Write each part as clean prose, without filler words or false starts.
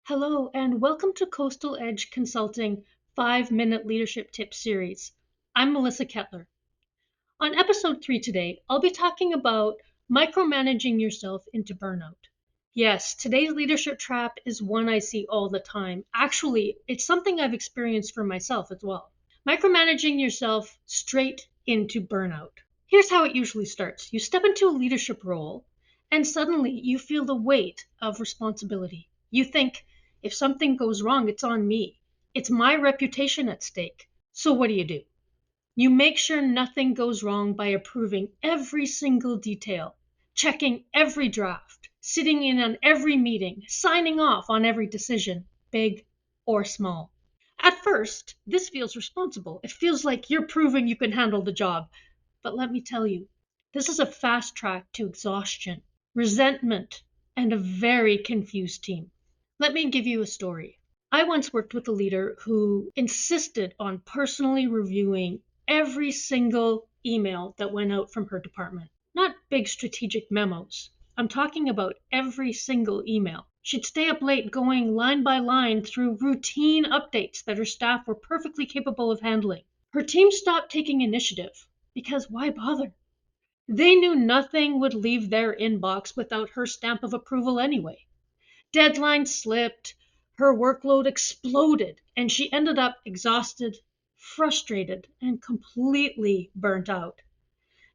Hello, and welcome to Coastal Edge Consulting 5-Minute Leadership Tips Series. I'm Melissa Kettler. On episode 3 today, I'll be talking about micromanaging yourself into burnout. Yes, today's leadership trap is one I see all the time. Actually, it's something I've experienced for myself as well. Micromanaging yourself straight into burnout. Here's how it usually starts. You step into a leadership role, and suddenly you feel the weight of responsibility. You think, if something goes wrong, it's on me. It's my reputation at stake. So what do? You make sure nothing goes wrong by approving every single detail, checking every draft, sitting in on every meeting, signing off on every decision, big or small. At first, this feels responsible. It feels like you're proving you can handle the job. But let me tell you, this is a fast track to exhaustion, resentment, and a very confused team. Let me give you a story. I once worked with a leader who insisted on personally reviewing every single email that went out from her department. Not big strategic memos. I'm talking about every single email. She'd stay up late going line by line through routine updates that her staff were perfectly capable of handling. Her team stopped taking initiative because why bother? They knew nothing would leave their inbox without her stamp of approval anyway. Deadlines slipped, her workload exploded, and she ended up exhausted, frustrated, and completely burnt out.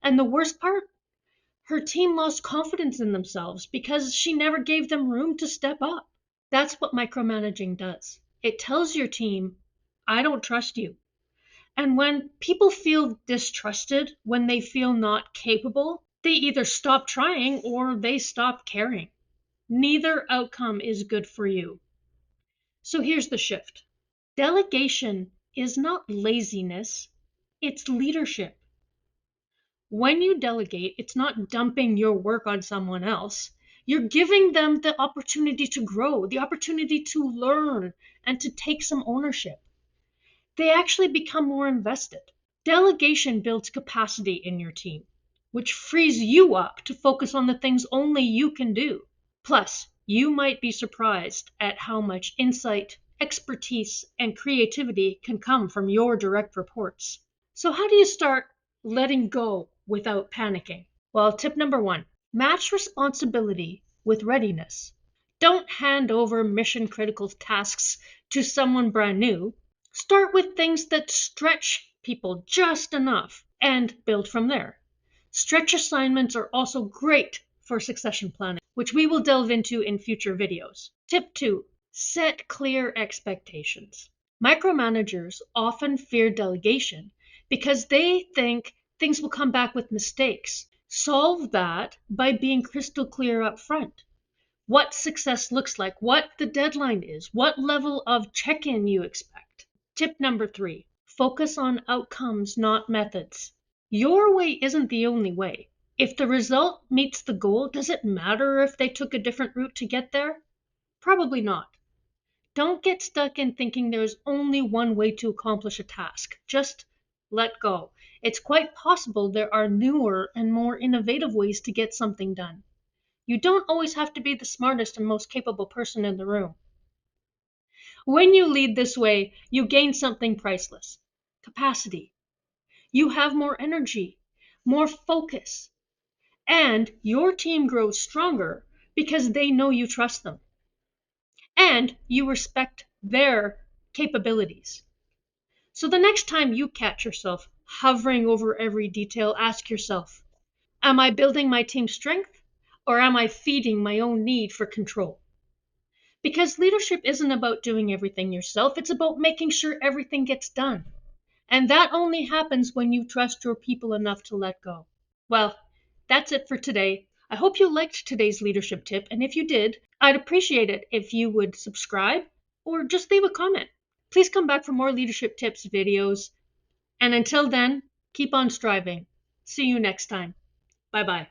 And the worst part? Her team lost confidence in themselves because she never gave them room to step up. That's what micromanaging does. It tells your team, I don't trust you. And when people feel distrusted, when they feel not capable, they either stop trying or they stop caring. Neither outcome is good for you. So here's the shift. Delegation is not laziness, it's leadership. When you delegate, it's not dumping your work on someone else. You're giving them the opportunity to grow, the opportunity to learn, and to take some ownership. They actually become more invested. Delegation builds capacity in your team, which frees you up to focus on the things only you can do. Plus, you might be surprised at how much insight, expertise, and creativity can come from your direct reports. So how do you start letting go without panicking? Well, tip number 1, match responsibility with readiness. Don't hand over mission critical tasks to someone brand new. Start with things that stretch people just enough and build from there. Stretch assignments are also great for succession planning, which we will delve into in future videos. Tip 2, set clear expectations. Micromanagers often fear delegation because they think things will come back with mistakes. Solve that by being crystal clear up front. What success looks like, what the deadline is, what level of check-in you expect. Tip number 3, focus on outcomes, not methods. Your way isn't the only way. If the result meets the goal, does it matter if they took a different route to get there? Probably not. Don't get stuck in thinking there's only one way to accomplish a task. Just let go. It's quite possible there are newer and more innovative ways to get something done. You don't always have to be the smartest and most capable person in the room. When you lead this way, you gain something priceless: capacity. You have more energy, more focus, and your team grows stronger because they know you trust them and you respect their capabilities. So the next time you catch yourself hovering over every detail, ask yourself, am I building my team's strength or am I feeding my own need for control? Because leadership isn't about doing everything yourself, it's about making sure everything gets done. And that only happens when you trust your people enough to let go. Well, that's it for today. I hope you liked today's leadership tip, and if you did, I'd appreciate it if you would subscribe or just leave a comment. Please come back for more leadership tips videos, and until then, keep on striving. See you next time. Bye-bye.